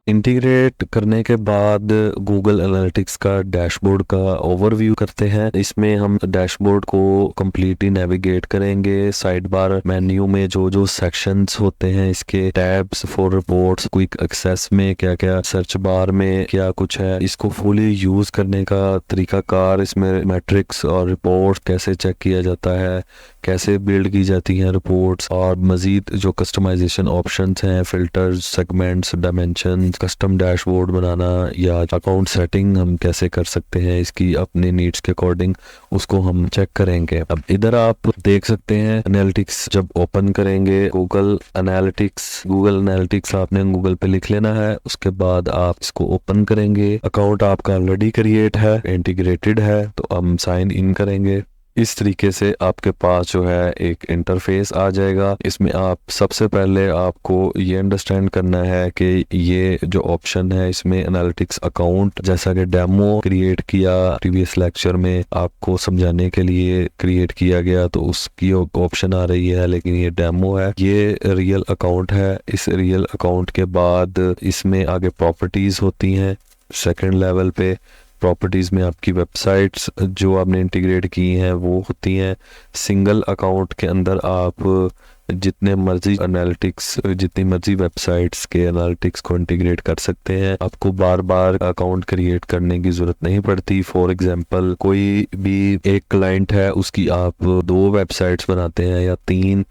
Integrate करने के बाद गूगल एनालिटिक्स का डैशबोर्ड का ओवरव्यू करते हैं। इसमें हम डैशबोर्ड को कंप्लीटली नेविगेट करेंगे। साइड बार मेन्यू में जो जो सेक्शंस होते हैं, इसके tabs for reports, quick access में क्या क्या, सर्च बार में क्या कुछ है, इसको फुली यूज करने का तरीकाकार, इसमें मैट्रिक्स और रिपोर्ट कैसे चेक किया जाता है, कैसे बिल्ड की जाती हैं रिपोर्ट्स, और मजीद जो कस्टमाइजेशन ऑप्शंस हैं, filters, segments, dimension, custom dashboard बनाना या अकाउंट सेटिंग हम कैसे कर सकते हैं इसकी अपने नीड्स के अकॉर्डिंग, उसको हम चेक करेंगे। अब इधर आप देख सकते हैं एनालिटिक्स जब ओपन करेंगे गूगल एनालिटिक्स आपने गूगल पे लिख लेना है। उसके बाद आप इसको ओपन करेंगे। अकाउंट आपका ऑलरेडी क्रिएट है, इंटीग्रेटेड है, तो हम साइन इन करेंगे। इस तरीके से आपके पास जो है एक इंटरफेस आ जाएगा। इसमें आप सबसे पहले आपको ये अंडरस्टैंड करना है कि ये जो ऑप्शन है इसमें एनालिटिक्स अकाउंट, जैसा कि डेमो क्रिएट किया प्रीवियस लेक्चर में आपको समझाने के लिए क्रिएट किया गया, तो उसकी ऑप्शन आ रही है, लेकिन ये डेमो है, ये रियल अकाउंट है। इस रियल अकाउंट के बाद इसमें आगे प्रॉपर्टीज होती हैं। सेकेंड लेवल पे प्रॉपर्टीज़ में आपकी वेबसाइट्स जो आपने इंटीग्रेट की हैं वो होती हैं। सिंगल अकाउंट के अंदर आप जितने मर्जी एनालिटिक्स, जितनी मर्जी वेबसाइट्स के एनालिटिक्स को इंटीग्रेट कर सकते हैं। आपको बार बार अकाउंट क्रिएट करने की ज़रूरत नहीं पड़ती। फॉर एग्जांपल कोई भी एक क्लाइंट है, उसकी आप 2 वेबसाइट्स बनाते हैं या 3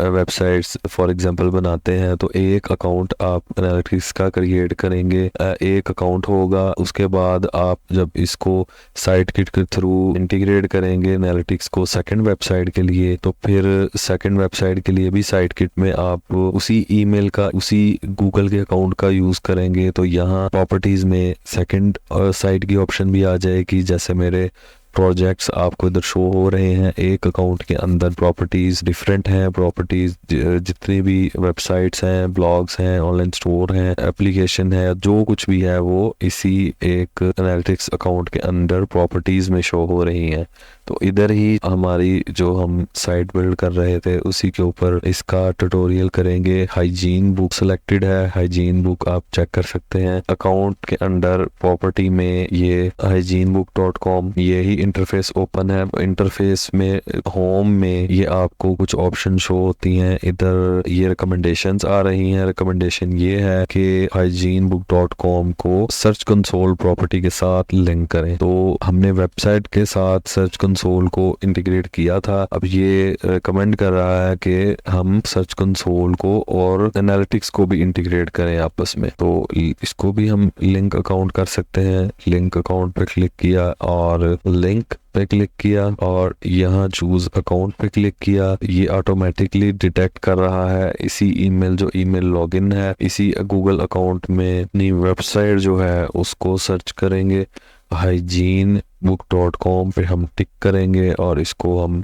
वेबसाइट्स फॉर एग्जांपल बनाते हैं, तो एक अकाउंट आप एनालिटिक्स का क्रिएट करेंगे, एक अकाउंट होगा। उसके बाद आप जब इसको साइट किट के थ्रू इंटीग्रेट करेंगे एनालिटिक्स को सेकंड वेबसाइट के लिए, तो फिर सेकंड वेबसाइट के लिए भी साइट किट में आप उसी ईमेल का, उसी गूगल के अकाउंट का यूज करेंगे। तो यहाँ प्रॉपर्टीज में सेकंड साइट की ऑप्शन भी आ जाएगी। जैसे मेरे प्रोजेक्ट्स आपको इधर शो हो रहे हैं, एक अकाउंट के अंदर प्रॉपर्टीज डिफरेंट हैं। प्रॉपर्टीज जितनी भी वेबसाइट्स हैं, ब्लॉग्स हैं, ऑनलाइन स्टोर हैं, एप्लीकेशन है, जो कुछ भी है वो इसी एक एनालिटिक्स अकाउंट के अंदर प्रॉपर्टीज में शो हो रही हैं। तो इधर ही हमारी जो हम साइट बिल्ड कर रहे थे उसी के ऊपर इसका ट्यूटोरियल करेंगे। हाइजीन बुक सिलेक्टेड है, हाइजीन बुक आप चेक कर सकते हैं। अकाउंट के अंडर प्रॉपर्टी में ये hygienebook.com ये ही इंटरफेस ओपन है। इंटरफेस में होम में ये आपको कुछ ऑप्शन शो होती हैं। इधर ये रिकमेंडेशंस आ रही हैं। रिकमेंडेशन ये है कि hygienebook.com को सर्च कंसोल प्रॉपर्टी के साथ लिंक करें। तो हमने वेबसाइट के साथ सर्च कंसोल को इंटीग्रेट किया था। अब ये रिकमेंड कर रहा है कि हम सर्च कंसोल को और एनालिटिक्स को भी इंटीग्रेट करें आपस में। तो इसको भी हम लिंक अकाउंट कर सकते हैं। लिंक अकाउंट पे क्लिक किया और लिंक पे क्लिक किया और यहाँ चूज अकाउंट पे क्लिक किया। ये ऑटोमेटिकली डिटेक्ट कर रहा है इसी ईमेल, जो ईमेल लॉगिन है, इसी गूगल अकाउंट में अपनी वेबसाइट जो है उसको सर्च करेंगे। hygienebook.com पे हम टिक करेंगे और इसको हम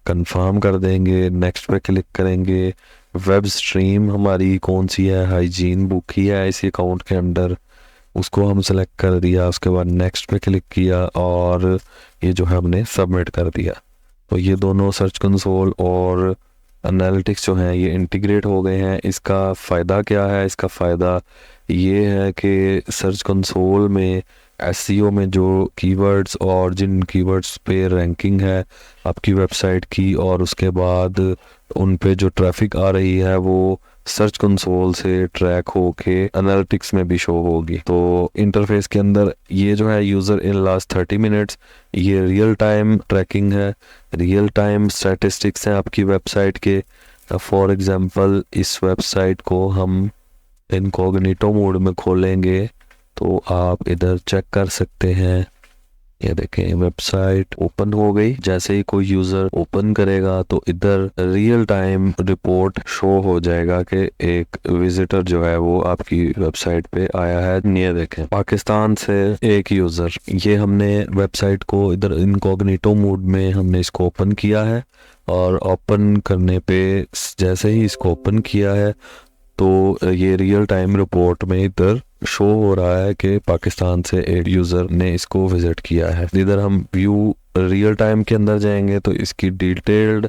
कंफर्म कर देंगे। नेक्स्ट पे क्लिक करेंगे। वेब स्ट्रीम हमारी कौन सी है, हाइजीन बुक ही है इसी अकाउंट के अंडर, उसको हम सेलेक्ट कर दिया। उसके बाद नेक्स्ट पे क्लिक किया और ये जो है हमने सबमिट कर दिया। तो ये दोनों सर्च कंसोल और एनालिटिक्स जो हैं ये इंटीग्रेट हो गए हैं। इसका फ़ायदा क्या है? इसका फ़ायदा ये है कि सर्च कंसोल में एसईओ में जो कीवर्ड्स और जिन कीवर्ड्स पे रैंकिंग है आपकी वेबसाइट की, और उसके बाद उन पे जो ट्रैफिक आ रही है वो सर्च कंसोल से ट्रैक होके एनालिटिक्स में भी शो होगी। तो इंटरफेस के अंदर ये जो है यूज़र इन लास्ट 30 मिनट्स, ये रियल टाइम ट्रैकिंग है, रियल टाइम स्टैटिस्टिक्स हैं आपकी वेबसाइट के। फॉर एग्जांपल इस वेबसाइट को हम इनकॉग्निटो मोड में खोलेंगे तो आप इधर चेक कर सकते हैं। ये देखें वेबसाइट ओपन हो गई। जैसे ही कोई यूज़र ओपन करेगा तो इधर रियल टाइम रिपोर्ट शो हो जाएगा कि एक विजिटर जो है वो आपकी वेबसाइट पे आया है। ये देखें पाकिस्तान से एक यूज़र, ये हमने वेबसाइट को इधर इनकॉग्निटो मोड में हमने इसको ओपन किया है और ओपन करने पे जैसे ही इसको ओपन किया है तो ये रियल टाइम रिपोर्ट में इधर शो हो रहा है कि पाकिस्तान से एक यूज़र ने इसको विजिट किया है। इधर हम व्यू रियल टाइम के अंदर जाएंगे तो इसकी डिटेल्ड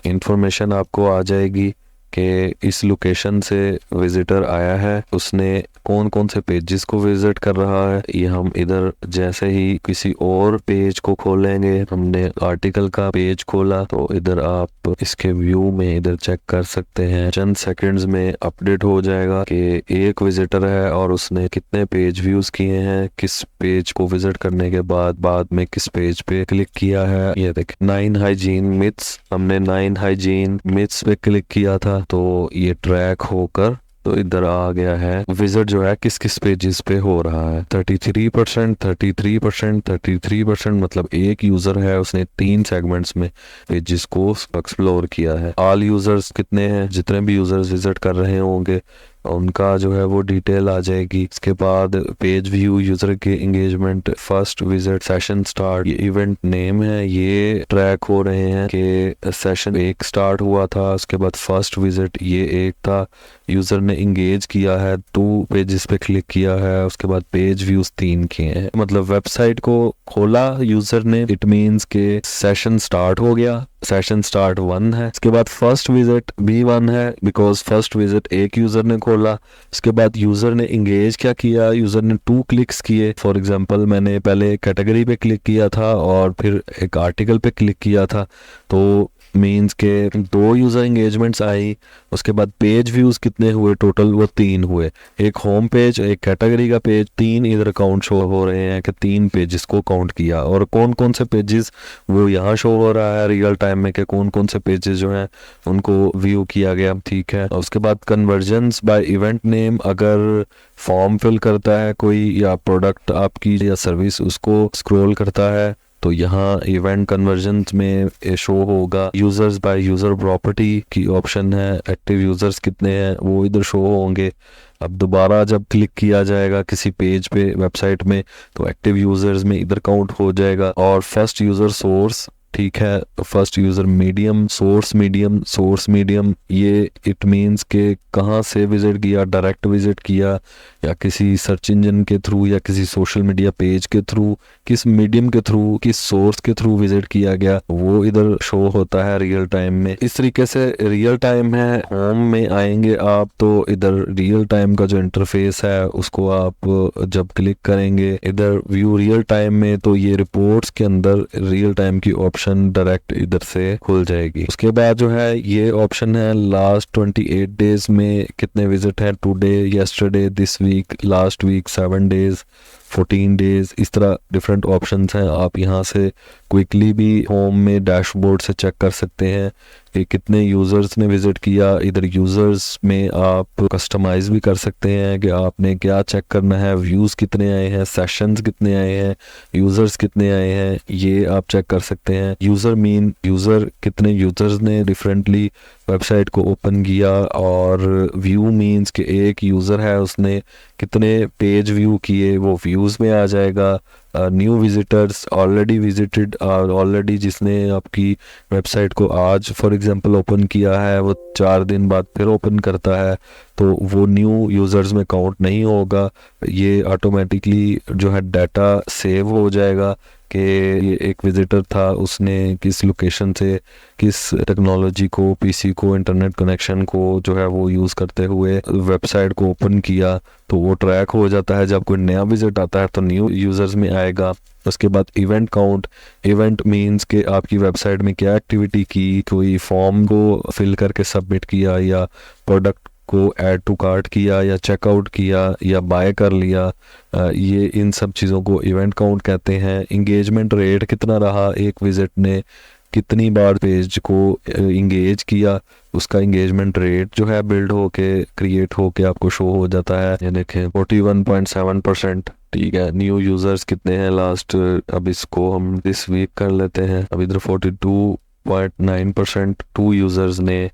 इंफॉर्मेशन आपको आ जाएगी कि इस लोकेशन से विजिटर आया है, उसने कौन कौन से पेजेस को विजिट कर रहा है। ये हम इधर जैसे ही किसी और पेज को खोलेंगे, हमने आर्टिकल का पेज खोला तो इधर आप इसके व्यू में इधर चेक कर सकते हैं, चंद सेकंड्स में अपडेट हो जाएगा कि एक विजिटर है और उसने कितने पेज व्यूज किए हैं, किस पेज को विजिट करने के बाद में किस पेज पे क्लिक किया है। ये देख 9 हाइजीन मिथ्स, हमने 9 हाइजीन मिथ्स पे क्लिक किया था तो ये ट्रैक होकर तो इधर आ गया है विजिट जो है किस किस पेजेस पे हो रहा है। 33%, 33%, 33%, मतलब एक यूजर है उसने 3 सेगमेंट्स में पेजेस को एक्सप्लोर किया है। ऑल यूजर्स कितने हैं, जितने भी यूजर्स विजिट कर रहे होंगे उनका जो है वो डिटेल आ जाएगी। इसके बाद पेज व्यू, यूजर के engagement, first visit, session start, ये इवेंट नेम है, ये ट्रैक हो रहे हैं कि सेशन 1 स्टार्ट हुआ था, उसके बाद फर्स्ट विजिट ये 1 था, यूजर ने इंगेज किया है, 2 पेजेस पे क्लिक किया है, उसके बाद पेज व्यूज 3 किए हैं। मतलब वेबसाइट को खोला यूजर ने, इट मीन्स के सेशन स्टार्ट हो गया, सेशन स्टार्ट 1 है। इसके बाद फर्स्ट विजिट भी 1 है बिकॉज फर्स्ट विजिट एक यूजर ने खोला। इसके बाद यूजर ने इंगेज क्या किया, यूजर ने 2 क्लिक्स किए। फॉर एग्जांपल मैंने पहले कैटेगरी पे क्लिक किया था और फिर एक आर्टिकल पे क्लिक किया था, तो मीन्स के 2 यूजर एंगेजमेंट्स आई। उसके बाद पेज व्यूज कितने हुए टोटल, वो 3 हुए, एक होम पेज, एक कैटेगरी का पेज, 3 इधर काउंट शो हो रहे हैं कि 3 पेजेस को काउंट किया। और कौन कौन से पेजेस वो यहाँ शो हो रहा है रियल टाइम में कि कौन कौन से पेजेस जो हैं उनको व्यू किया गया, ठीक है। उसके बाद कन्वर्जन्स बाय इवेंट नेम, अगर फॉर्म फिल करता है कोई या प्रोडक्ट आपकी या सर्विस उसको स्क्रॉल करता है तो यहाँ इवेंट कन्वर्जन्स में शो होगा। यूजर्स बाय यूजर प्रॉपर्टी की ऑप्शन है, एक्टिव यूजर्स कितने हैं वो इधर शो होंगे। अब दोबारा जब क्लिक किया जाएगा किसी पेज पे वेबसाइट में तो एक्टिव यूजर्स में इधर काउंट हो जाएगा। और फर्स्ट यूजर सोर्स, ठीक है, first user medium, source medium, ये इट मीन्स के कहाँ से विजिट किया, डायरेक्ट विजिट किया या किसी सर्च इंजन के थ्रू या किसी सोशल मीडिया पेज के थ्रू, किस मीडियम के थ्रू, किस सोर्स के थ्रू विजिट किया गया, वो इधर शो होता है रियल टाइम में। इस तरीके से रियल टाइम है। होम में आएंगे आप तो इधर रियल टाइम का जो इंटरफेस है उसको आप जब क्लिक करेंगे इधर व्यू रियल टाइम में तो ये रिपोर्ट्स के अंदर रियल टाइम की ऑप्शन डायरेक्ट इधर से खुल जाएगी। उसके बाद जो है ये ऑप्शन है लास्ट 28 डेज में कितने विजिट है, today, yesterday, this week, last week, 7 days, 14 days, इस तरह डिफरेंट ऑप्शंस हैं। आप यहाँ से क्विकली भी होम में डैशबोर्ड से चेक कर सकते हैं कि कितने यूज़र्स ने विज़िट किया। इधर यूज़र्स में आप कस्टमाइज़ भी कर सकते हैं कि आपने क्या चेक करना है, व्यूज़ कितने आए हैं, सेशंस कितने आए हैं, यूज़र्स कितने आए हैं, ये आप चेक कर सकते हैं। यूज़र कितने यूज़र्स ने डिफरेंटली वेबसाइट को ओपन किया। और व्यू मीन्स कि एक यूज़र है उसने कितने पेज व्यू किए, वो व्यूज़ में आ जाएगा। New visitors, already visited, already जिसने आपकी वेबसाइट को आज फॉर एग्जांपल ओपन किया है वो 4 दिन बाद फिर ओपन करता है तो वो न्यू यूज़र्स में काउंट नहीं होगा। ये ऑटोमेटिकली जो है डाटा सेव हो जाएगा कि ये एक विजिटर था, उसने किस लोकेशन से किस टेक्नोलॉजी को, पीसी को, इंटरनेट कनेक्शन को जो है वो यूज़ करते हुए वेबसाइट को ओपन किया, तो वो ट्रैक हो जाता है। जब कोई नया विजिट आता है तो न्यू यूज़र्स में आएगा। उसके बाद इवेंट काउंट, इवेंट मीन्स के आपकी वेबसाइट में क्या एक्टिविटी की, कोई फॉर्म को फिल करके सबमिट किया या प्रोडक्ट को ऐड टू कार्ट किया या चेकआउट किया या बाय कर लिया, ये इन सब चीज़ों को इवेंट काउंट कहते हैं। इंगेजमेंट रेट कितना रहा, एक विजिट ने कितनी बार पेज को इंगेज किया, उसका इंगेजमेंट रेट जो है बिल्ड होके क्रिएट होके आपको शो हो जाता है। ये देखें 41.7%, ठीक है। न्यू यूज़र्स कितने हैं लास्ट, अब इसको हम दिस वीक कर लेते हैं। अब इधर 42.9%, 2 यूज़र्स ने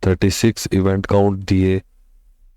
36 इवेंट काउंट दिए,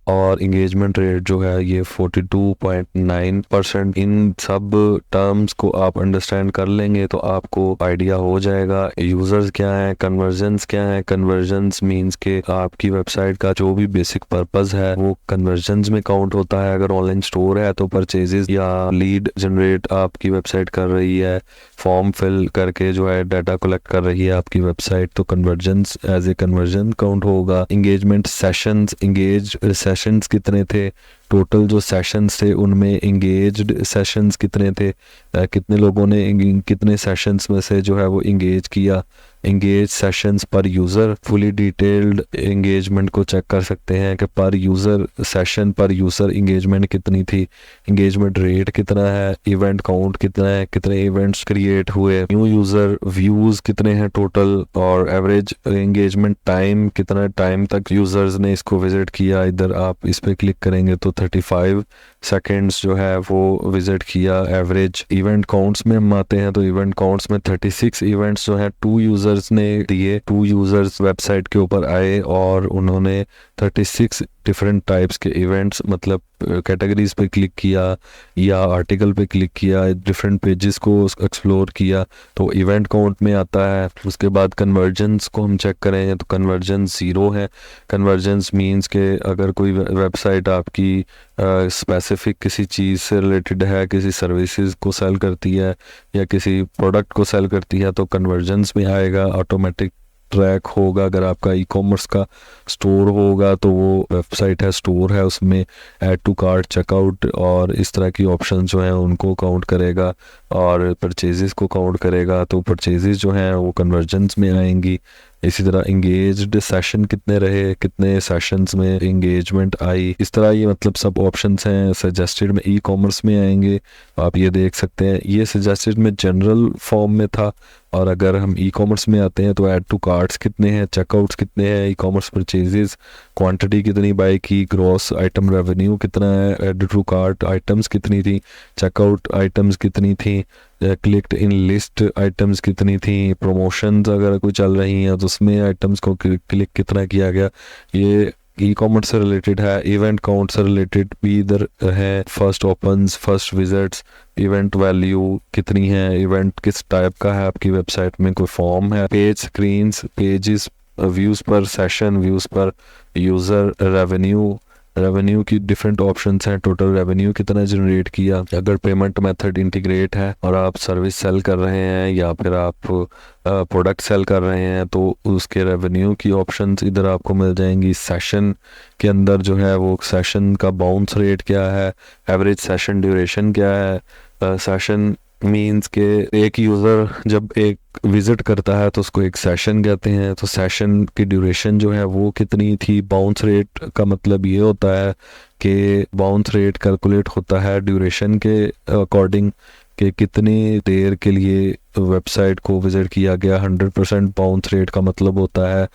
और इंगेजमेंट रेट जो है ये 42.9%। इन सब टर्म्स को आप अंडरस्टैंड कर लेंगे तो आपको आइडिया हो जाएगा यूजर्स क्या है, कन्वर्जन्स क्या है। कन्वर्जन्स मींस के आपकी वेबसाइट का जो भी बेसिक पर्पस है वो कन्वर्जन्स में काउंट होता है। अगर ऑनलाइन स्टोर है तो परचेजेस या लीड जनरेट आपकी वेबसाइट कर रही है, फॉर्म फिल करके जो है डाटा कलेक्ट कर रही है आपकी वेबसाइट, तो conversions as a conversion count होगा। इंगेजमेंट सेशंस, इंगेज सेशंस कितने थे, टोटल जो सेशंस थे उनमें इंगेज्ड सेशंस कितने थे, कितने लोगों ने कितने सेशंस में से जो है वो इंगेज किया। इंगेज सेशंस पर यूज़र, फुली डिटेल्ड इंगेजमेंट को चेक कर सकते हैं कि पर यूज़र सेशन पर यूज़र इंगेजमेंट कितनी थी, इंगेजमेंट रेट कितना है, इवेंट काउंट कितना है, कितने इवेंट्स क्रिएट हुए, न्यू यूज़र व्यूज़ कितने हैं टोटल, और एवरेज इंगेजमेंट टाइम, कितना टाइम तक यूज़र्स ने इसको विजिट किया। इधर आप इस पर क्लिक करेंगे तो 35 सेकेंड्स जो है वो विजिट किया एवरेज। इवेंट काउंट्स में हम आते हैं तो इवेंट काउंट्स में 36 इवेंट्स जो है 2 यूजर्स ने दिए। 2 यूजर्स वेबसाइट के ऊपर आए और उन्होंने 36 डिफरेंट टाइप्स के इवेंट्स, मतलब कैटेगरीज पे क्लिक किया या आर्टिकल पे क्लिक किया, डिफरेंट पेजेस को एक्सप्लोर किया, तो इवेंट काउंट में आता है। उसके बाद कन्वर्जन्स को हम चेक करें तो कन्वर्जन्स 0 है। कन्वर्जन्स मींस के अगर कोई वेबसाइट आपकी स्पेसिफिक किसी चीज़ से रिलेटेड है, किसी सर्विसेज को सेल करती है या किसी प्रोडक्ट को सेल करती है तो कन्वर्जन्स में आएगा, ऑटोमेटिक ट्रैक होगा। अगर आपका ई कॉमर्स का स्टोर होगा तो वो वेबसाइट है, स्टोर है, उसमें ऐड टू कार्ट, चेकआउट और इस तरह की ऑप्शन जो हैं उनको काउंट करेगा और परचेजेस को काउंट करेगा, तो परचेजेस जो हैं वो कन्वर्जन्स में आएंगी। इसी तरह इंगेज्ड सेशन कितने रहे, कितने सेशंस में इंगेजमेंट आई, इस तरह ये मतलब सब ऑप्शंस हैं सजेस्टेड में ई कॉमर्स में आएंगे, आप ये देख सकते हैं। ये सजेस्टेड में जनरल फॉर्म में था, और अगर हम ई कॉमर्स में आते हैं तो ऐड टू कार्ट्स कितने हैं, चेकआउट्स कितने हैं, ई कॉमर्स परचेजेस क्वांटिटी कितनी बाय की, ग्रॉस आइटम रेवेन्यू कितना है, ऐड टू कार्ट आइटम्स कितनी थी, चेकआउट आइटम्स कितनी थी, क्लिक्ड इन लिस्ट आइटम्स कितनी थी, प्रमोशंस अगर कोई चल रही हैं तो उसमें आइटम्स को क्लिक कितना किया गया। ये ई कॉमर्स से रिलेटेड है। इवेंट काउंट से रिलेटेड भी इधर है, first opens, first visits, event value कितनी है, इवेंट किस टाइप का है आपकी वेबसाइट में, कोई फॉर्म है, पेज स्क्रीन्स, पेजेस, व्यूज़ पर सेशन, व्यूज़ पर यूज़र, रेवेन्यू, रेवेन्यू की डिफरेंट ऑप्शंस हैं, टोटल रेवेन्यू कितना जनरेट किया। अगर पेमेंट मेथड इंटीग्रेट है और आप सर्विस सेल कर रहे हैं या फिर आप प्रोडक्ट सेल कर रहे हैं तो उसके रेवेन्यू की ऑप्शंस इधर आपको मिल जाएंगी। सेशन के अंदर जो है वो सेशन का बाउंस रेट क्या है, एवरेज सेशन ड्यूरेशन क्या है। सेशन मींस के एक यूज़र जब एक विजिट करता है तो उसको एक सेशन कहते हैं, तो सेशन की ड्यूरेशन जो है वो कितनी थी। बाउंस रेट का मतलब ये होता है कि बाउंस रेट कैलकुलेट होता है ड्यूरेशन के अकॉर्डिंग कि कितनी देर के लिए वेबसाइट को विजिट किया गया। 100% बाउंस रेट का मतलब होता है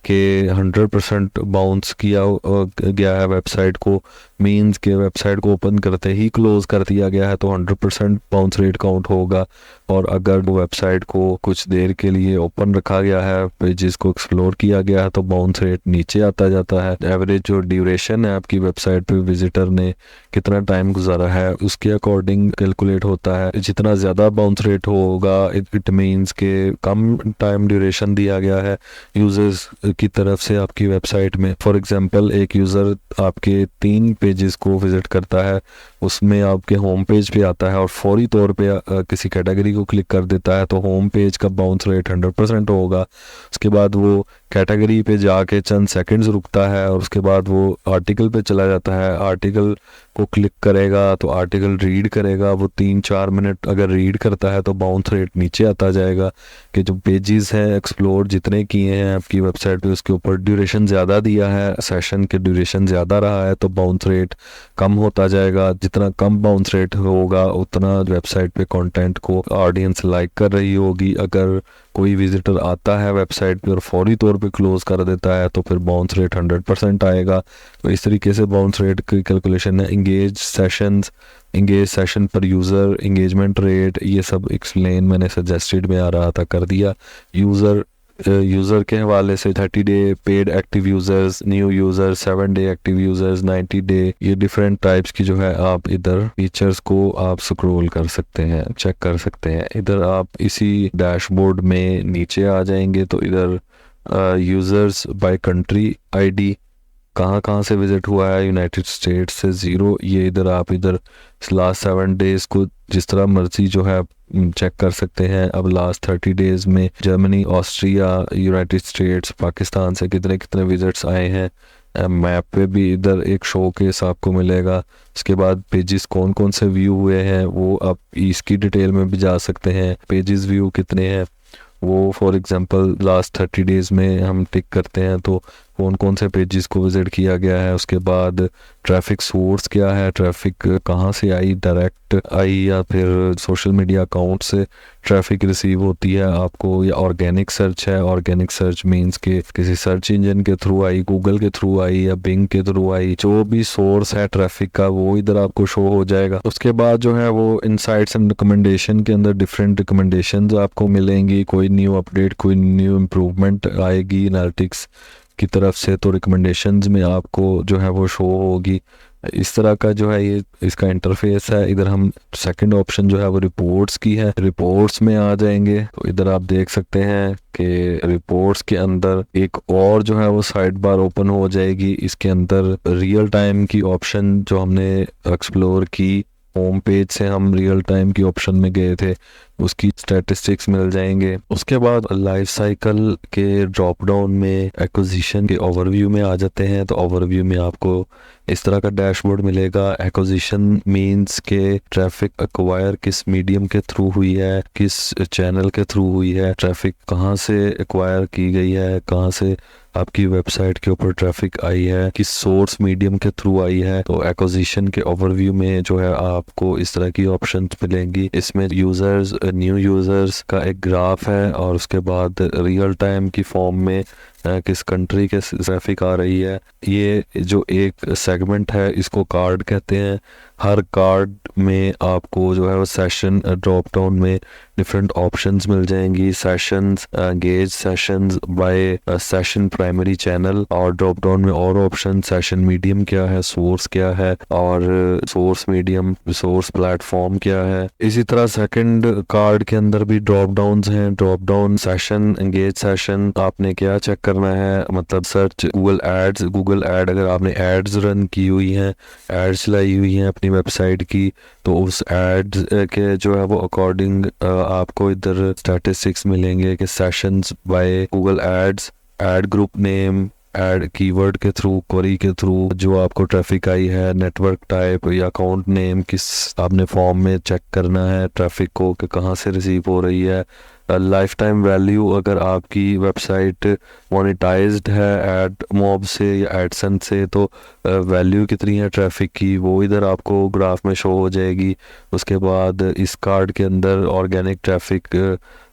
कि 100% बाउंस किया गया है वेबसाइट को, मींस के वेबसाइट को ओपन करते ही क्लोज कर दिया गया है तो 100% बाउंस रेट काउंट होगा। और अगर वो वेबसाइट को कुछ देर के लिए ओपन रखा गया है, पेजेस को एक्सप्लोर किया गया है तो बाउंस रेट नीचे आता जाता है। एवरेज जो ड्यूरेशन है आपकी वेबसाइट पे विजिटर ने कितना टाइम गुजारा है उसके अकॉर्डिंग कैलकुलेट होता है। जितना ज़्यादा बाउंस रेट होगा इट मीन्स के कम टाइम ड्यूरेशन दिया गया है यूजर्स की तरफ से आपकी वेबसाइट में। फॉर एग्जांपल एक यूज़र आपके 3 पेजेस को विजिट करता है, उसमें आपके होम पेज पे आता है और फौरी तौर पे किसी कैटेगरी को क्लिक कर देता है तो होम पेज का बाउंस रेट 100% होगा। उसके बाद वो कैटेगरी पे जाके चंद सेकंड्स रुकता है और उसके बाद वो आर्टिकल पे चला जाता है, आर्टिकल को क्लिक करेगा तो आर्टिकल रीड करेगा, वो 3-4 मिनट अगर रीड करता है तो बाउंस रेट नीचे आता जाएगा कि जो पेजेस हैं एक्सप्लोर जितने किए हैं आपकी वेबसाइट पे उसके ऊपर ड्यूरेशन ज़्यादा दिया है, सेशन के ड्यूरेशन ज़्यादा रहा है तो बाउंस रेट कम होता जाएगा। जितना कम बाउंस रेट होगा उतना वेबसाइट पे कंटेंट को ऑडियंस लाइक कर रही होगी। अगर कोई विजिटर आता है वेबसाइट पे और फौरी तौर पे क्लोज कर देता है तो फिर बाउंस रेट 100% आएगा। तो इस तरीके से बाउंस रेट की कैलकुलेशन है। इंगेज सेशन पर यूज़र, इंगेजमेंट रेट, ये सब एक्सप्लेन मैंने सजेस्टेड में आ रहा था कर दिया। यूज़र यूज़र के हवाले से 30 day paid active users, new user, 7 day active users, 90 day, ये डिफरेंट टाइप्स की जो है आप इधर फीचर्स को आप स्क्रॉल कर सकते हैं, चेक कर सकते हैं। इधर आप इसी डैशबोर्ड में नीचे आ जाएंगे तो इधर यूज़र्स बाय कंट्री आईडी कहाँ कहाँ से विजिट हुआ है, यूनाइटेड स्टेट्स से 0, ये इधर आप इधर लास्ट 7 डेज़ को जिस तरह मर्जी जो है चेक कर सकते हैं। अब लास्ट 30 डेज़ में Germany, Austria, United states, Pakistan से कितने कितने विजिट्स आए हैं मैप पे भी इधर एक शो केस आपको मिलेगा। उसके बाद पेजेस कौन कौन से व्यू हुए हैं वो आप इसकी डिटेल में भी जा सकते हैं, पेजेस व्यू कितने हैं वो फॉर एग्जांपल लास्ट 30 डेज़ में हम टिक करते हैं तो कौन कौन से पेजेस को विज़िट किया गया है। उसके बाद ट्रैफिक सोर्स क्या है, ट्रैफिक कहाँ से आई, डायरेक्ट आई या फिर सोशल मीडिया अकाउंट से ट्रैफिक रिसीव होती है आपको, या ऑर्गेनिक सर्च है। ऑर्गेनिक सर्च मींस के किसी सर्च इंजन के थ्रू आई, गूगल के थ्रू आई या बिंग के थ्रू आई, जो भी सोर्स है ट्रैफिक का वो इधर आपको शो हो जाएगा। उसके बाद जो है वो इनसाइट्स एंड रिकमेंडेशन के अंदर डिफरेंट रिकमेंडेशंस आपको मिलेंगी, कोई न्यू अपडेट, कोई न्यू इम्प्रूवमेंट आएगी एनालिटिक्स की तरफ से तो रिकमेंडेशंस में आपको जो है वो शो होगी। इस तरह का जो है ये इसका इंटरफेस है। इधर हम सेकंड ऑप्शन जो है वो रिपोर्ट्स की है, रिपोर्ट्स में आ जाएंगे तो इधर आप देख सकते हैं कि रिपोर्ट्स के अंदर एक और जो है वो साइड बार ओपन हो जाएगी। इसके अंदर रियल टाइम की ऑप्शन जो हमने एक्सप्लोर की, होम पेज से हम रियल टाइम की ऑप्शन में गए थे, उसकी स्टैटिस्टिक्स मिल जाएंगे। उसके बाद लाइफ साइकिल के ड्रॉप डाउन में एक्विजिशन के ओवरव्यू में आ जाते हैं तो ओवरव्यू में आपको इस तरह का डैशबोर्ड मिलेगा। एक्विजिशन मींस के ट्रैफिक एक्वायर किस मीडियम के थ्रू हुई है, किस चैनल के थ्रू हुई है, ट्रैफिक कहाँ से एक्वायर की गई है, कहाँ से आपकी वेबसाइट के ऊपर ट्रैफिक आई है, किस सोर्स मीडियम के थ्रू आई है। तो एक्विजिशन के ओवरव्यू में जो है आपको इस तरह की ऑप्शंस मिलेंगी। इसमें यूजर्स, न्यू यूजर्स का एक ग्राफ है और उसके बाद रियल टाइम की फॉर्म में किस कंट्री के ट्रैफिक आ रही है। ये जो एक सेगमेंट है इसको कार्ड कहते हैं। हर कार्ड में आपको जो है वो सेशन ड्रॉप डाउन में डिफरेंट ऑप्शंस मिल जाएंगी, sessions, gauge sessions bye session primary channel, और ड्रॉप डाउन में और ऑप्शन, सेशन मीडियम क्या है, सोर्स क्या है, और सोर्स मीडियम, सोर्स प्लेटफॉर्म क्या है। इसी तरह सेकंड कार्ड के अंदर भी ड्रॉप डाउन्स हैं, drop down session, engage session, आपने क्या चेक करना है, मतलब search Google ads, Google ad अगर आपने एड्स रन की हुई हैं, एड्स चलाई हुई हैं अपनी वेबसाइट की, तो उस एड्स के जो है वो अकॉर्डिंग आपको इधर स्टैटिस्टिक्स मिलेंगे कि sessions by Google ads, ad group name, ad keyword के थ्रू, क्वेरी के थ्रू जो आपको ट्रैफिक आई है, नेटवर्क टाइप या अकाउंट नेम किस आपने फॉर्म में चेक करना है ट्रैफिक को कि कहाँ से रिसीव हो रही है। लाइफ टाइम वैल्यू, अगर आपकी वेबसाइट मोनेटाइज्ड है एड मॉब से या एडसेंस से तो वैल्यू कितनी है ट्रैफिक की वो इधर आपको ग्राफ में शो हो जाएगी। उसके बाद इस कार्ड के अंदर ऑर्गेनिक ट्रैफिक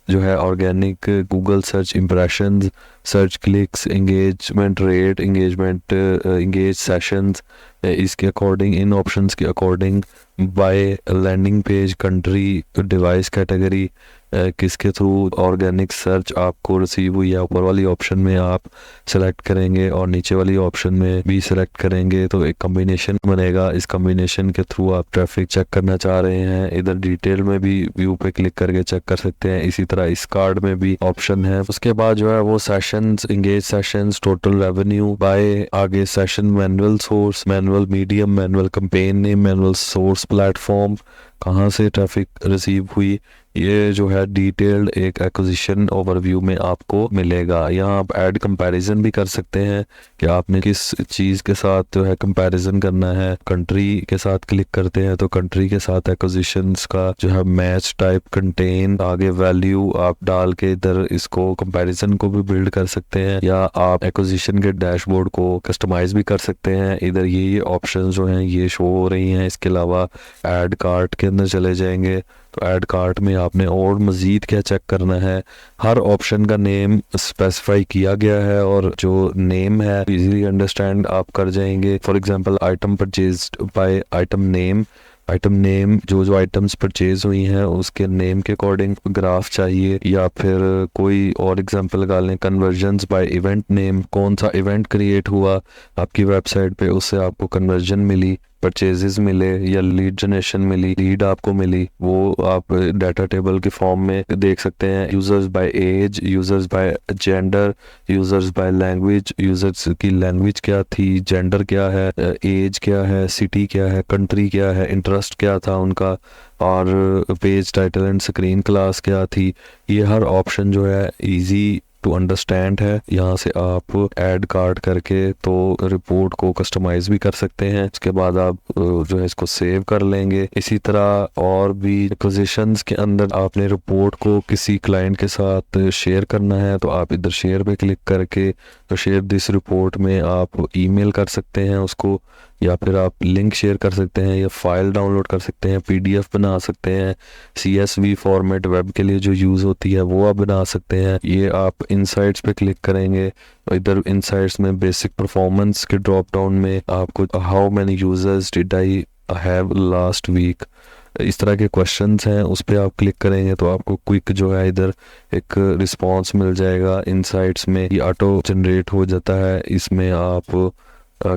जो है, organic Google search impressions, search clicks, engagement rate, engage sessions, इसके अकॉर्डिंग, इन ऑप्शंस के according by landing page, country, device category, किसके थ्रू ऑर्गेनिक सर्च आपको रिसीव हुई है, ऊपर वाली ऑप्शन में आप सेलेक्ट करेंगे और नीचे वाली ऑप्शन में भी सेलेक्ट करेंगे तो एक कॉम्बिनेशन बनेगा। इस कॉम्बिनेशन के थ्रू आप ट्रैफिक चेक करना चाह रहे हैं, इधर डिटेल में भी व्यू पे क्लिक करके चेक कर सकते हैं। इसी तरह इस कार्ड में भी ऑप्शन है। उसके बाद जो है वो sessions, engage sessions, total revenue by, आगे session, manual source, manual medium, manual campaign name, manual source platform, कहाँ से ट्रैफिक रिसीव हुई, ये जो है डिटेल्ड एक एक्विजिशन ओवरव्यू में आपको मिलेगा। यहाँ आप ऐड कंपैरिजन भी कर सकते हैं कि आपने किस चीज़ के साथ जो है कंपैरिजन करना है। कंट्री के साथ क्लिक करते हैं तो कंट्री के साथ एक्विजिशंस का जो है मैच टाइप, कंटेन, आगे वैल्यू आप डाल के इधर इसको कंपैरिजन को भी बिल्ड कर सकते हैं, या आप एक्विजिशन के डैशबोर्ड को कस्टमाइज भी कर सकते हैं। इधर ये ऑप्शन जो हैं ये शो हो रही हैं। इसके अलावा ऐड कार्ट के अंदर चले जाएंगे तो ऐड कार्ट में आपने और मज़ीद क्या चेक करना है, हर ऑप्शन का नेम स्पेसिफाई किया गया है और जो नेम है इजीली अंडरस्टैंड आप कर जाएंगे। For example item purchased by item name, item name, जो जो आइटम्स परचेज हुई हैं उसके नेम के अकॉर्डिंग ग्राफ चाहिए, या फिर कोई और एग्जांपल लगा लें, कन्वर्जन्स बाय इवेंट नेम, कौन सा इवेंट क्रिएट हुआ आपकी वेबसाइट पे, उससे आपको कन्वर्जन मिली, परचेजेस मिले या लीड जनरेशन मिली, लीड आपको मिली, वो आप डाटा टेबल के फॉर्म में देख सकते हैं। Users by age, users by gender, users by language, users की लैंग्वेज क्या थी, जेंडर क्या है, एज क्या है, सिटी क्या है, कंट्री क्या है, इंटरेस्ट क्या था उनका, और page title and screen class क्या थी। ये हर ऑप्शन जो है इजी टू अंडरस्टैंड है। यहाँ से आप ऐड कार्ड करके तो रिपोर्ट को कस्टमाइज भी कर सकते हैं। उसके बाद आप जो है इसको सेव कर लेंगे। इसी तरह और भी एक्विजिशंस के अंदर आपने रिपोर्ट को किसी क्लाइंट के साथ शेयर करना है तो आप इधर शेयर पे क्लिक करके तो शेयर दिस रिपोर्ट में आप ईमेल कर सकते हैं उसको, या फिर आप लिंक शेयर कर सकते हैं, या फाइल डाउनलोड कर सकते हैं, पीडीएफ बना सकते हैं, सीएसवी फॉर्मेट वेब के लिए जो यूज़ होती है वो आप बना सकते हैं। ये आप इनसाइट्स पे क्लिक करेंगे तो इधर इनसाइट्स में बेसिक परफॉर्मेंस के ड्रॉप डाउन में आपको how many users did I have last week, इस तरह के क्वेश्चंस हैं, उस पर आप क्लिक करेंगे तो आपको क्विक जो है इधर एक रिस्पांस मिल जाएगा। इनसाइट्स में ये ऑटो जनरेट हो जाता है, इसमें आप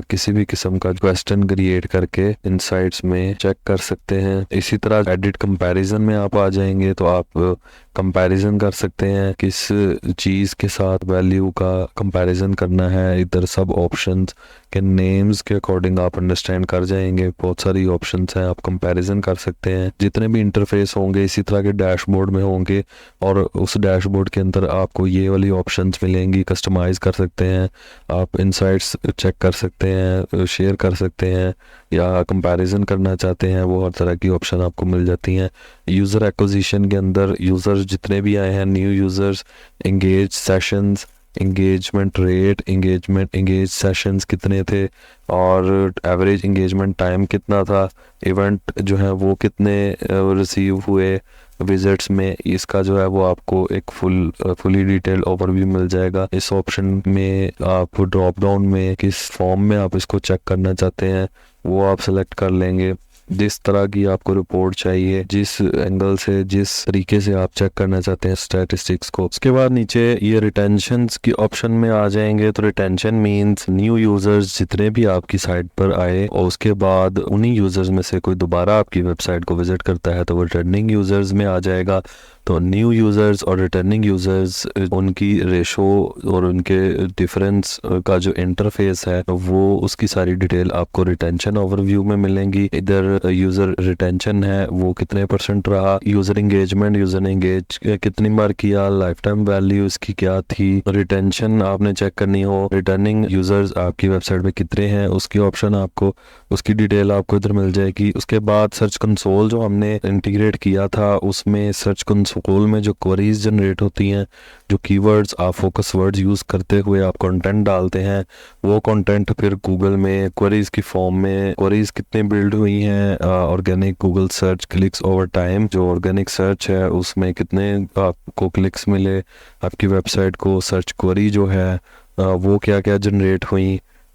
किसी भी किस्म का क्वेश्चन क्रिएट करके इनसाइट्स में चेक कर सकते हैं। इसी तरह एडिट कंपैरिजन में आप आ जाएंगे तो आप कंपैरिजन कर सकते हैं किस चीज़ के साथ वैल्यू का कंपैरिजन करना है। इधर सब ऑप्शंस के नेम्स के अकॉर्डिंग आप अंडरस्टैंड कर जाएंगे। बहुत सारी ऑप्शंस हैं, आप कंपैरिजन कर सकते हैं। जितने भी इंटरफेस होंगे इसी तरह के डैशबोर्ड में होंगे और उस डैशबोर्ड के अंदर आपको ये वाली ऑप्शंस मिलेंगी। कस्टमाइज कर सकते हैं, आप इनसाइट्स चेक कर सकते हैं, शेयर कर सकते हैं, या कंपैरिजन करना चाहते हैं, वो हर तरह की ऑप्शन आपको मिल जाती हैं। यूज़र एक्विजिशन के अंदर यूज़र्स जितने भी आए हैं, new users, engage sessions, engagement rate, engage sessions कितने थे, और एवरेज एंगेजमेंट टाइम कितना था, इवेंट जो है वो कितने रिसीव हुए विजिट्स में, इसका जो है वो आपको एक फुली डिटेल ओवरव्यू मिल जाएगा। इस ऑप्शन में आप ड्रॉप डाउन में किस फॉर्म में आप इसको चेक करना चाहते हैं वो आप सेलेक्ट कर लेंगे। जिस तरह की आपको रिपोर्ट चाहिए, जिस एंगल से, जिस तरीके से आप चेक करना चाहते हैं स्टैटिस्टिक्स को। उसके बाद नीचे ये रिटेंशंस की ऑप्शन में आ जाएंगे तो रिटेंशन मींस न्यू यूजर्स जितने भी आपकी साइट पर आए और उसके बाद उन्हीं यूजर्स में से कोई दोबारा आपकी वेबसाइट को विजिट करता है तो वो रिटर्निंग यूजर्स में आ जाएगा। तो न्यू यूज़र्स और रिटर्निंग यूज़र्स, उनकी रेशो और उनके डिफरेंस का जो इंटरफेस है वो उसकी सारी डिटेल आपको रिटेंशन ओवरव्यू में मिलेंगी। इधर यूज़र रिटेंशन है वो कितने % रहा, यूज़र इंगेजमेंट, यूज़र ने इंगेज कितनी बार किया, लाइफ टाइम वैल्यू इसकी क्या थी, रिटेंशन आपने चेक करनी हो, रिटर्निंग यूज़र्स आपकी वेबसाइट पे कितने हैं उसकी ऑप्शन आपको, उसकी डिटेल आपको इधर मिल जाएगी। उसके बाद सर्च कंसोल जो हमने इंटीग्रेट किया था उसमें सर्च कंसोल में जो क्वेरीज जनरेट होती हैं, जो कीवर्ड्स आप फोकस वर्ड्स यूज़ करते हुए आप कंटेंट डालते हैं, वो कंटेंट फिर गूगल में क्वेरीज की फॉर्म में, क्वेरीज कितने बिल्ड हुई हैं, organic Google search clicks over time, जो ऑर्गेनिक सर्च है उसमें कितने आपको क्लिक्स मिले, आपकी वेबसाइट को सर्च क्वेरी जो है वो क्या क्या जनरेट हुई,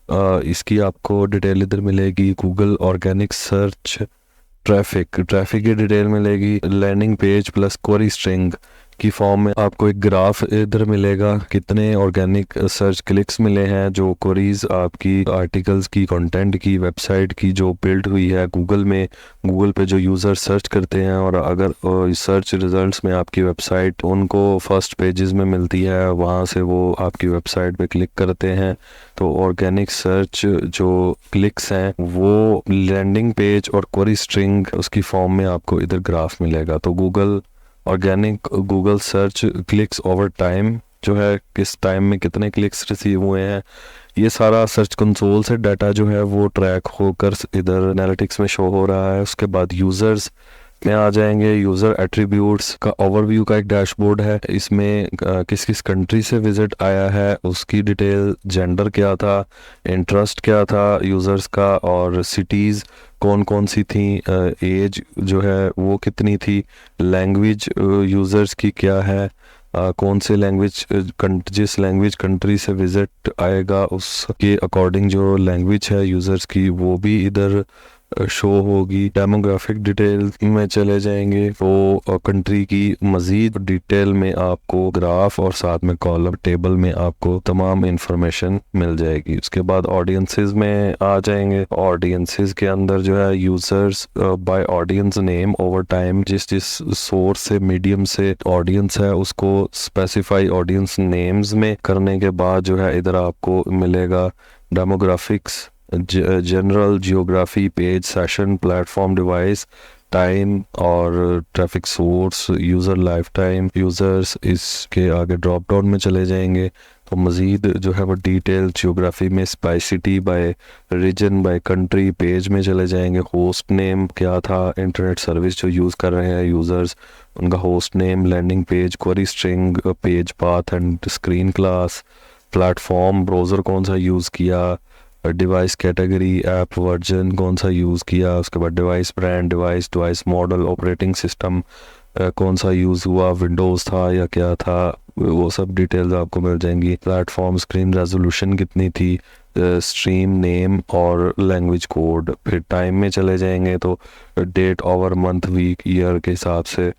इसकी आपको डिटेल इधर मिलेगी। गूगल ऑर्गेनिक सर्च ट्रैफिक की डिटेल मिलेगी। Landing page plus query string की फॉर्म में आपको एक ग्राफ इधर मिलेगा, कितने ऑर्गेनिक सर्च क्लिक्स मिले हैं, जो क्वेरीज आपकी आर्टिकल्स की, कंटेंट की, वेबसाइट की जो बिल्ड हुई है गूगल में, गूगल पे जो यूज़र सर्च करते हैं और अगर सर्च रिजल्ट्स में आपकी वेबसाइट उनको फर्स्ट पेजेस में मिलती है, वहाँ से वो आपकी वेबसाइट पे क्लिक करते हैं तो ऑर्गेनिक सर्च जो क्लिक्स हैं वो लैंडिंग पेज और क्वेरी स्ट्रिंग उसकी फॉर्म में आपको इधर ग्राफ मिलेगा। तो Google organic Google search clicks over time जो है, किस टाइम में कितने क्लिक्स रिसीव हुए हैं, ये सारा सर्च कंसोल से डाटा जो है वो ट्रैक होकर इधर एनालिटिक्स में शो हो रहा है। उसके बाद यूज़र्स में आ जाएंगे। यूज़र एट्रीब्यूट्स का ओवरव्यू का एक डैशबोर्ड है, इसमें किस किस कंट्री से विजिट आया है उसकी डिटेल, जेंडर क्या था, इंटरेस्ट क्या था यूज़र्स का, और सिटीज़ कौन कौन सी थी, एज जो है वो कितनी थी, लैंग्वेज यूज़र्स की क्या है, कौन से लैंग्वेज, जिस लैंग्वेज कंट्री से विजिट आएगा उसके अकॉर्डिंग जो लैंग्वेज है यूज़र्स की वो भी इधर शो होगी। डेमोग्राफिक डिटेल में चले जाएंगे तो कंट्री की मजीद डिटेल में आपको ग्राफ और साथ में कॉलम टेबल में आपको तमाम इंफॉर्मेशन मिल जाएगी। उसके बाद ऑडियंसेस में आ जाएंगे। ऑडियंसेस के अंदर जो है users by audience name over time, जिस जिस सोर्स से मीडियम से ऑडियंस है उसको स्पेसिफाई ऑडियंस नेम्स में करने के बाद जो है इधर आपको मिलेगा demographics, general geography, page, session, platform, device, time और traffic source, user lifetime, users. इसके आगे ड्रॉप डाउन में चले जाएंगे तो मज़ीद जो है वो डिटेल जियोग्राफी में by city, by region, by country, page में चले जाएंगे। होस्ट नेम क्या था, इंटरनेट सर्विस जो यूज़ कर रहे हैं यूज़र्स उनका host name, landing page, query string, page path and screen class, platform, browser कौन सा यूज़ किया, डिवाइस कैटेगरी, ऐप वर्जन कौन सा यूज़ किया, उसके बाद device brand, device model, operating system कौन सा यूज़ हुआ, विंडोज़ था या क्या था, वो सब डिटेल्स आपको मिल जाएंगी। प्लेटफॉर्म, स्क्रीन रेजोल्यूशन कितनी थी, स्ट्रीम नेम और लैंग्वेज कोड। फिर टाइम में चले जाएंगे तो date, hour, month, week, year के हिसाब से।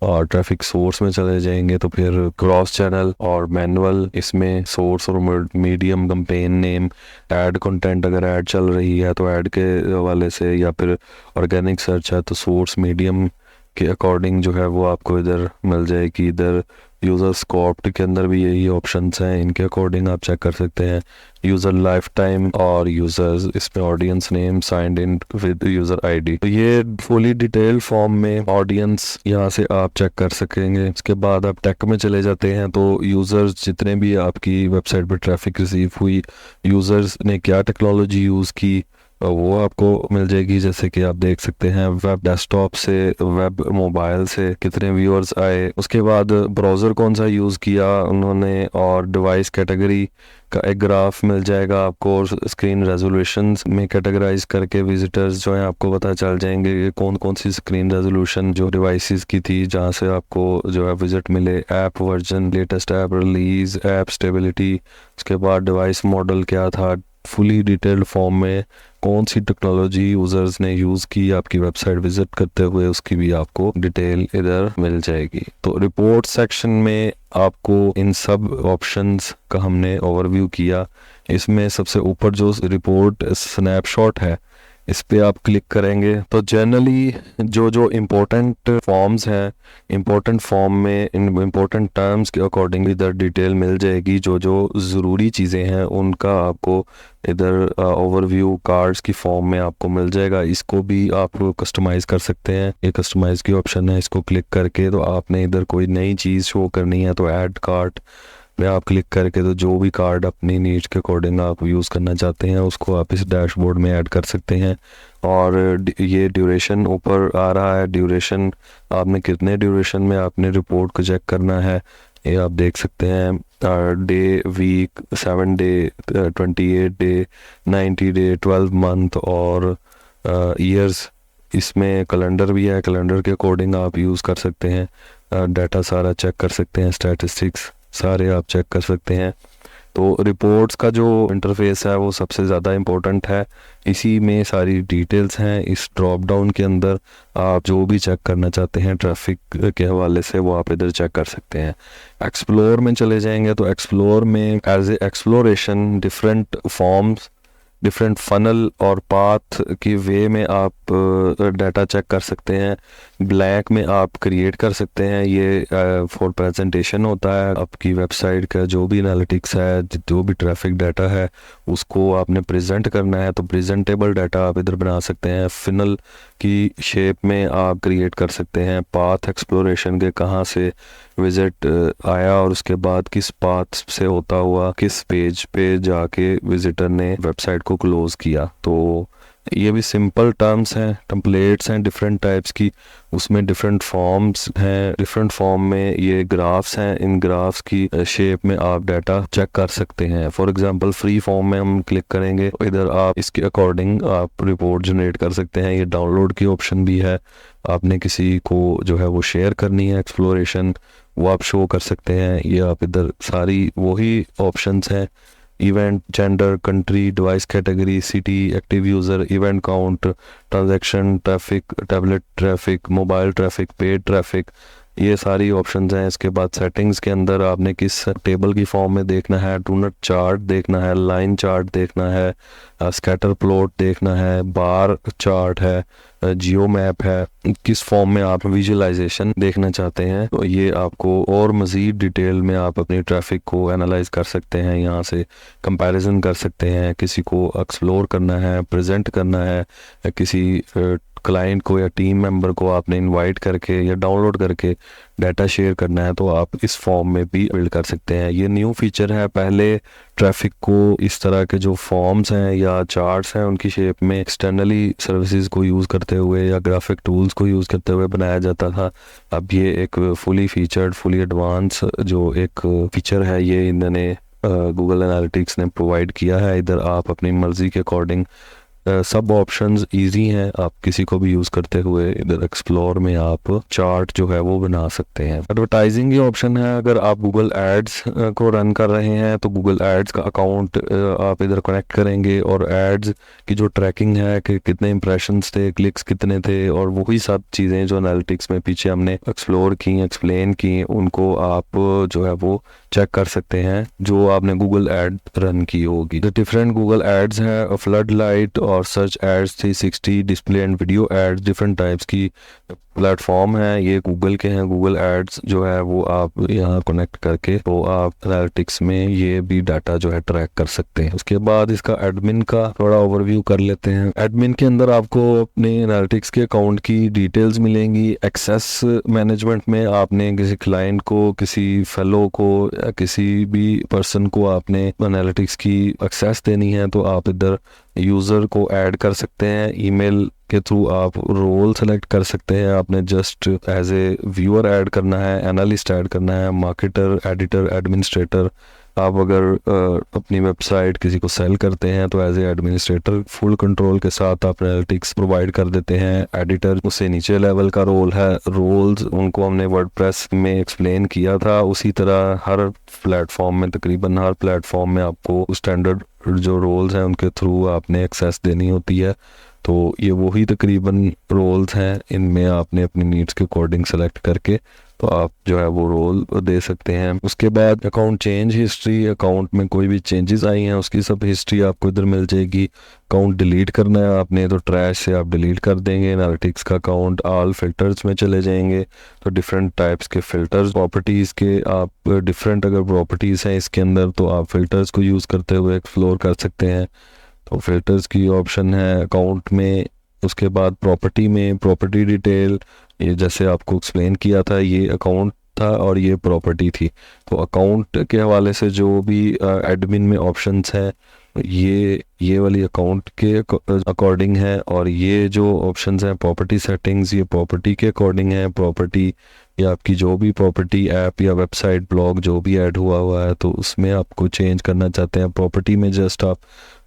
और ट्रैफिक सोर्स में चले जाएंगे तो फिर क्रॉस चैनल और मैनुअल, इसमें सोर्स और medium, campaign name, add content, अगर ऐड चल रही है तो ऐड के हवाले से, या फिर ऑर्गेनिक सर्च है तो सोर्स मीडियम के अकॉर्डिंग जो है वो आपको इधर मिल जाएगी। इधर यूज़र स्कोप के अंदर भी यही ऑप्शंस हैं, इनके अकॉर्डिंग आप चेक कर सकते हैं। यूज़र लाइफ टाइम और यूज़र्स, इसमें audience name, signed in with user ID. तो ये फुली डिटेल फॉर्म में ऑडियंस यहाँ से आप चेक कर सकेंगे। इसके बाद आप टेक में चले जाते हैं तो यूज़र्स जितने भी आपकी वेबसाइट पर ट्रैफिक रिसीव हुई, यूज़र्स ने क्या टेक्नोलॉजी यूज़ की वो आपको मिल जाएगी। जैसे कि आप देख सकते हैं वेब डेस्कटॉप से, वेब मोबाइल से कितने व्यूअर्स आए, उसके बाद ब्राउज़र कौन सा यूज़ किया उन्होंने, और डिवाइस कैटेगरी का एक ग्राफ मिल जाएगा आपको, और स्क्रीन रेजोल्यूशंस में कैटेगराइज करके विजिटर्स जो हैं आपको पता चल जाएंगे कि कौन कौन सी स्क्रीन रेजोल्यूशन जो डिवाइसेस की थी जहां से आपको जो है विजिट मिले। App version, latest app release, app stability, उसके बाद डिवाइस मॉडल क्या था, फुली डिटेल्ड फॉर्म में कौन सी टेक्नोलॉजी यूज़र्स ने यूज़ की आपकी वेबसाइट विजिट करते हुए, उसकी भी आपको डिटेल इधर मिल जाएगी। तो रिपोर्ट सेक्शन में आपको इन सब ऑप्शंस का हमने ओवरव्यू किया। इसमें सबसे ऊपर जो रिपोर्ट स्नैपशॉट है इस पे आप क्लिक करेंगे तो जनरली जो जो इम्पोर्टेंट फॉर्म्स हैं, इम्पोर्टेंट फॉर्म में इन इम्पोर्टेंट टर्म्स के अकॉर्डिंग इधर डिटेल मिल जाएगी। जो जो ज़रूरी चीज़ें हैं उनका आपको इधर ओवरव्यू कार्ड्स की फॉर्म में आपको मिल जाएगा। इसको भी आप कस्टमाइज़ कर सकते हैं, ये कस्टमाइज़ की ऑप्शन है, इसको क्लिक करके तो आपने इधर कोई नई चीज़ शो करनी है तो ऐड कार्ड में आप क्लिक करके तो जो भी कार्ड अपनी नीड्स के अकॉर्डिंग आप यूज़ करना चाहते हैं उसको आप इस डैशबोर्ड में ऐड कर सकते हैं। और ये ड्यूरेशन ऊपर आ रहा है, ड्यूरेशन आपने कितने ड्यूरेशन में आपने रिपोर्ट को चेक करना है ये आप देख सकते हैं। Day, week, 7 day, 28 day, 90 day, 12 month और ईयर्स। इसमें कैलेंडर भी है, कैलेंडर के अकॉर्डिंग आप यूज़ कर सकते हैं। डाटा सारा चेक कर सकते हैं, स्टैटिस्टिक्स सारे आप चेक कर सकते हैं। तो रिपोर्ट्स का जो इंटरफेस है वो सबसे ज़्यादा इम्पोर्टेंट है, इसी में सारी डिटेल्स हैं। इस ड्रॉप डाउन के अंदर आप जो भी चेक करना चाहते हैं ट्रैफिक के हवाले से वो आप इधर चेक कर सकते हैं। एक्सप्लोर में चले जाएंगे तो एक्सप्लोर में as a exploration different forms, different funnel और पाथ की वे में आप डाटा चेक कर सकते हैं। ब्लैंक में आप क्रिएट कर सकते हैं, ये फॉर प्रेजेंटेशन होता है। आपकी वेबसाइट का जो भी एनालिटिक्स है, जो भी ट्रैफिक डाटा है उसको आपने प्रेजेंट करना है तो प्रेजेंटेबल डाटा आप इधर बना सकते हैं। फिनल की शेप में आप क्रिएट कर सकते हैं। पाथ एक्सप्लोरेशन के कहाँ से विजिट आया और उसके बाद किस पाथ से होता हुआ किस पेज पे जाके विजिटर ने वेबसाइट को क्लोज किया। तो ये भी सिंपल टर्म्स हैं, टेम्पलेट्स हैं डिफरेंट टाइप्स की, उसमें डिफरेंट फॉर्म्स हैं, डिफरेंट फॉर्म में ये ग्राफ्स हैं, इन ग्राफ्स की शेप में आप डाटा चेक कर सकते हैं। फॉर एग्जांपल फ्री फॉर्म में हम क्लिक करेंगे तो इधर आप इसके अकॉर्डिंग आप रिपोर्ट जनरेट कर सकते हैं। ये डाउनलोड की ऑप्शन भी है, आपने किसी को जो है वो शेयर करनी है एक्सप्लोरेशन वो आप शो कर सकते हैं। ये आप इधर सारी वही ऑप्शंस हैं event, gender, country, device category, city, active user, event count, transaction, traffic, tablet traffic, mobile traffic, paid traffic, ये सारी ऑप्शंस हैं। इसके बाद सेटिंग्स के अंदर आपने किस टेबल की फॉर्म में देखना है, डोनट चार्ट देखना है, लाइन चार्ट देखना है, स्कैटर प्लॉट देखना है, बार चार्ट है, जियो मैप है, किस फॉर्म में आप विजुअलाइजेशन देखना चाहते हैं। तो ये आपको और मज़ीद डिटेल में आप अपनी ट्रैफिक को एनालाइज कर सकते हैं, यहाँ से कंपैरिजन कर सकते हैं। किसी को एक्सप्लोर करना है, प्रेजेंट करना है, किसी क्लाइंट को या टीम मेंबर को आपने इनवाइट करके या डाउनलोड करके डाटा शेयर करना है, तो आप इस फॉर्म में भी बिल्ड कर सकते हैं। ये न्यू फीचर है। पहले ट्रैफिक को इस तरह के जो फॉर्म्स हैं या चार्ट्स हैं उनकी शेप में एक्सटर्नली सर्विसेज को यूज़ करते हुए या ग्राफिक टूल्स को यूज़ करते हुए बनाया जाता था। अब ये एक फुली फीचर्ड, फुली एडवांस जो एक फीचर है, ये इन्होंने गूगल एनालिटिक्स ने प्रोवाइड किया है। इधर आप अपनी मर्ज़ी के अकॉर्डिंग सब ऑप्शंस इजी हैं, आप किसी को भी यूज़ करते हुए इधर एक्सप्लोर में आप चार्ट जो है वो बना सकते हैं। एडवर्टाइजिंग ये ऑप्शन है। अगर आप गूगल एड्स को रन कर रहे हैं तो गूगल एड्स का अकाउंट आप इधर कनेक्ट करेंगे और एड्स की जो ट्रैकिंग है कि कितने इंप्रेशंस थे, क्लिक्स कितने थे, और वही सब चीज़ें जो एनालिटिक्स में पीछे हमने एक्सप्लोर की, एक्सप्लेन की, उनको आप जो है वो चेक कर सकते हैं जो आपने गूगल एड रन की होगी। जो डिफरेंट गूगल एड्स हैं, फ्लड लाइट और search ads, 360, display and video ads, different types की प्लेटफॉर्म है, ये गूगल के हैं। गूगल एड्स जो है वो आप यहाँ कनेक्ट करके तो आप एनालिटिक्स में ये भी डाटा जो है ट्रैक कर सकते हैं। उसके बाद इसका एडमिन का थोड़ा ओवरव्यू कर लेते हैं। एडमिन के अंदर आपको अपने एनालिटिक्स के अकाउंट की डिटेल्स मिलेंगी। एक्सेस मैनेजमेंट में आपने किसी क्लाइंट को, किसी फेलो को या किसी भी पर्सन को आपने एनालिटिक्स की एक्सेस देनी है तो आप इधर यूज़र को ऐड कर सकते हैं। ईमेल के थ्रू आप रोल सेलेक्ट कर सकते हैं। आपने just as a viewer add करना है, एनालिस्ट ऐड करना है, मार्केटर, एडिटर, एडमिनिस्ट्रेटर। आप अगर अपनी वेबसाइट किसी को सेल करते हैं तो as a administrator full control के साथ आप एनालिटिक्स प्रोवाइड कर देते हैं। एडिटर उससे नीचे लेवल का रोल है। रोल्स उनको हमने वर्डप्रेस में एक्सप्लेन किया था, उसी तरह हर प्लेटफॉर्म में, तकरीबन हर प्लेटफॉर्म में आपको स्टैंडर्ड जो रोल्स हैं उनके थ्रू आपने एक्सेस देनी होती है। तो ये वही तकरीबन रोल्स हैं, इनमें आपने अपनी नीड्स के अकॉर्डिंग सेलेक्ट करके तो आप जो है वो रोल दे सकते हैं। उसके बाद अकाउंट चेंज हिस्ट्री, अकाउंट में कोई भी चेंजेस आई हैं उसकी सब हिस्ट्री आपको इधर मिल जाएगी। अकाउंट डिलीट करना है आपने तो ट्रैश से आप डिलीट कर देंगे एनालिटिक्स का अकाउंट। ऑल फिल्टर्स में चले जाएंगे तो डिफरेंट टाइप्स के फ़िल्टर्स, प्रॉपर्टीज़ के आप डिफरेंट अगर प्रॉपर्टीज़ हैं इसके अंदर तो आप फ़िल्टर्स को यूज़ करते हुए एक्सप्लोर कर सकते हैं। तो फिल्टर्स की ऑप्शन है अकाउंट में। उसके बाद प्रॉपर्टी में प्रॉपर्टी डिटेल, ये जैसे आपको एक्सप्लेन किया था, ये अकाउंट था और ये प्रॉपर्टी थी। तो अकाउंट के हवाले से जो भी एडमिन में ऑप्शंस हैं ये वाली अकाउंट के अकॉर्डिंग है, और ये जो ऑप्शंस हैं प्रॉपर्टी सेटिंग्स, ये प्रॉपर्टी के अकॉर्डिंग है। प्रॉपर्टी या आपकी जो भी प्रॉपर्टी ऐप या वेबसाइट, ब्लॉग जो भी ऐड हुआ है तो उसमें आपको चेंज करना चाहते हैं। प्रॉपर्टी में जस्ट आप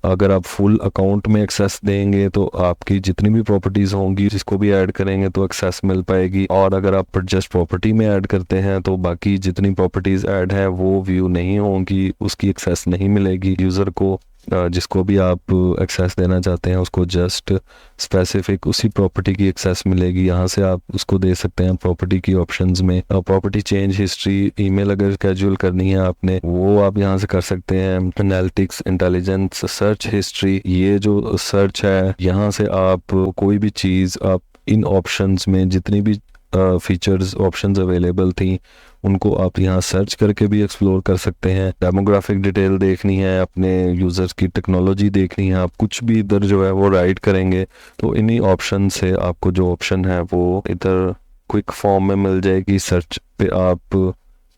अगर आप फुल अकाउंट में एक्सेस देंगे तो आपकी जितनी भी प्रॉपर्टीज़ होंगी जिसको भी ऐड करेंगे तो एक्सेस मिल पाएगी, और अगर आप जस्ट प्रॉपर्टी में ऐड करते हैं तो बाकी जितनी प्रॉपर्टीज़ ऐड हैं वो व्यू नहीं होंगी, उसकी एक्सेस नहीं मिलेगी यूज़र को। जिसको भी आप एक्सेस देना चाहते हैं उसको जस्ट स्पेसिफिक उसी प्रॉपर्टी की एक्सेस मिलेगी। यहाँ से आप उसको दे सकते हैं प्रॉपर्टी की ऑप्शंस में। प्रॉपर्टी चेंज हिस्ट्री, ईमेल अगर स्केड्यूल करनी है आपने वो आप यहाँ से कर सकते हैं। एनालिटिक्स, इंटेलिजेंस, सर्च हिस्ट्री, ये जो सर्च है यहाँ से आप कोई भी चीज़ आप इन ऑप्शंस में जितनी भी फीचर्स ऑप्शंस अवेलेबल थी उनको आप यहाँ सर्च करके भी एक्सप्लोर कर सकते हैं। डेमोग्राफिक डिटेल देखनी है, अपने यूज़र्स की टेक्नोलॉजी देखनी है, आप कुछ भी इधर जो है वो राइट करेंगे तो इन्हीं ऑप्शन से आपको जो ऑप्शन है वो इधर क्विक फॉर्म में मिल जाएगी। सर्च पे आप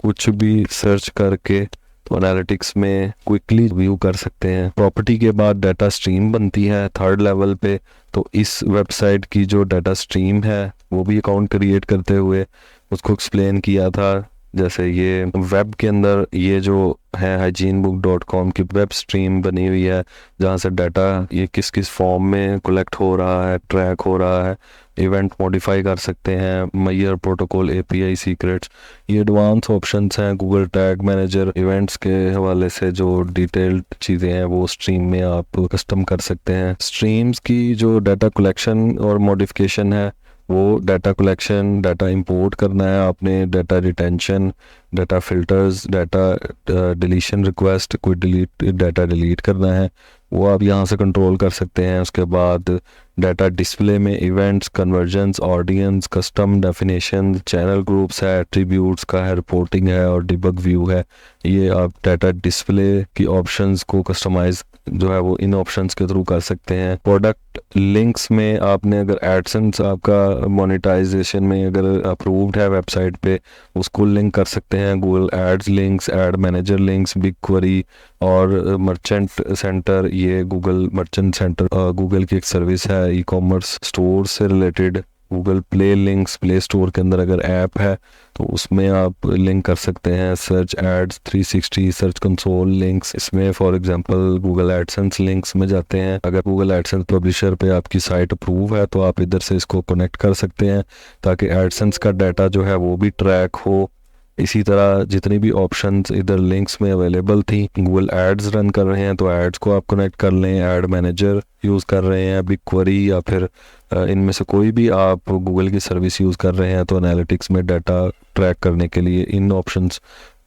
कुछ भी सर्च करके तो एनालिटिक्स में क्विकली व्यू कर सकते हैं। प्रॉपर्टी के बाद डाटा स्ट्रीम बनती है थर्ड लेवल पे, तो इस वेबसाइट की जो डाटा स्ट्रीम है वो भी अकाउंट क्रिएट करते हुए उसको एक्सप्लेन किया था। जैसे ये वेब के अंदर ये जो है hygienebook.com की वेब स्ट्रीम बनी हुई है, जहाँ से डाटा ये किस किस फॉर्म में कलेक्ट हो रहा है, ट्रैक हो रहा है, इवेंट मॉडिफाई कर सकते हैं, मैयर प्रोटोकॉल API सीक्रेट्स, ये एडवांस ऑप्शंस हैं। गूगल टैग मैनेजर इवेंट्स के हवाले से जो डिटेल्ड चीज़ें हैं वो स्ट्रीम में आप कस्टम कर सकते हैं। स्ट्रीम्स की जो डाटा कलेक्शन और मॉडिफिकेशन है, वो डाटा कलेक्शन, डाटा इंपोर्ट करना है आपने, data retention, data filters, data deletion request, कोई डाटा डिलीट करना है वो आप यहाँ से कंट्रोल कर सकते हैं। उसके बाद डाटा डिस्प्ले में events, convergence, audience, custom definition, channel groups है, एट्रीब्यूट्स का है, रिपोर्टिंग है और डिबग व्यू है। ये आप डाटा डिस्प्ले की ऑप्शंस को कस्टमाइज जो है वो इन ऑप्शंस के थ्रू कर सकते हैं। प्रोडक्ट लिंक्स में आपने अगर एडसेंस आपका मोनेटाइजेशन में अगर अप्रूव्ड है वेबसाइट पे, उसको लिंक कर सकते हैं। Google ads links, ad manager links, BigQuery और मर्चेंट सेंटर, ये गूगल मर्चेंट सेंटर गूगल की एक सर्विस है ई कॉमर्स स्टोर से related. Google play links, play store के अंदर अगर ऐप है तो उसमें आप लिंक कर सकते हैं। Search ads 360, search console links, इसमें for example Google AdSense links में जाते हैं। अगर गूगल एडसेंस पब्लिशर पे आपकी साइट अप्रूव है तो आप इधर से इसको कनेक्ट कर सकते हैं ताकि एडसेंस का डाटा जो है वो भी ट्रैक हो। इसी तरह जितनी भी ऑप्शंस इधर लिंक्स में अवेलेबल थी, गूगल एड्स रन कर रहे हैं तो एड्स को आप कनेक्ट कर लें। एड मैनेजर यूज़ कर रहे हैं, बिग क्वेरी या फिर इनमें से कोई भी आप गूगल की सर्विस यूज़ कर रहे हैं तो एनालिटिक्स में डाटा ट्रैक करने के लिए इन ऑप्शंस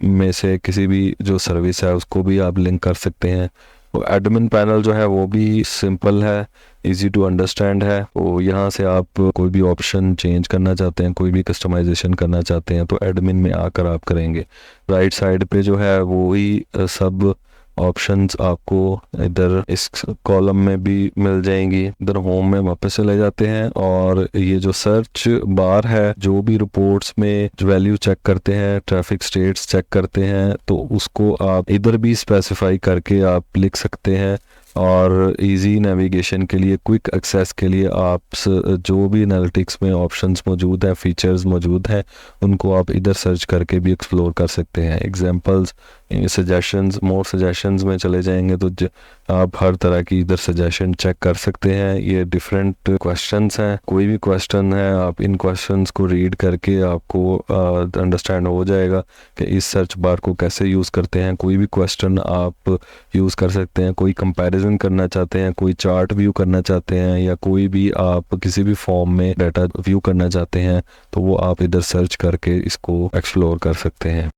में से किसी भी जो सर्विस है उसको भी आप लिंक कर सकते हैं। तो एडमिन पैनल जो है वो भी सिंपल है, इजी टू अंडरस्टैंड है। तो यहाँ से आप कोई भी ऑप्शन चेंज करना चाहते हैं, कोई भी कस्टमाइजेशन करना चाहते हैं तो एडमिन में आकर आप करेंगे। राइट साइड पे जो है वो ही सब ऑप्शंस आपको इधर इस कॉलम में भी मिल जाएंगी। इधर होम में वापस चले जाते हैं और ये जो सर्च बार है, जो भी रिपोर्ट्स में जो वैल्यू चेक करते हैं, ट्रैफिक स्टेट्स चेक करते हैं, तो उसको आप इधर भी स्पेसिफाई करके आप लिख सकते हैं। और इजी नेविगेशन के लिए, क्विक एक्सेस के लिए आप जो भी एनालिटिक्स में ऑप्शंस मौजूद हैं, फीचर्स मौजूद हैं, उनको आप इधर सर्च करके भी एक्सप्लोर कर सकते हैं। एग्जांपल्स, सजेशंस, मोर सजेशंस में चले जाएंगे तो आप हर तरह की इधर सजेशन चेक कर सकते हैं। ये डिफरेंट क्वेश्चंस हैं, कोई भी क्वेश्चन है आप इन क्वेश्चंस को रीड करके आपको अंडरस्टैंड हो जाएगा कि इस सर्च बार को कैसे यूज़ करते हैं। कोई भी क्वेश्चन आप यूज़ कर सकते हैं, कोई कंपैरिजन करना चाहते हैं, कोई चार्ट व्यू करना चाहते हैं या कोई भी आप किसी भी फॉर्म में डाटा व्यू करना चाहते हैं तो वो आप इधर सर्च करके इसको एक्सप्लोर कर सकते हैं।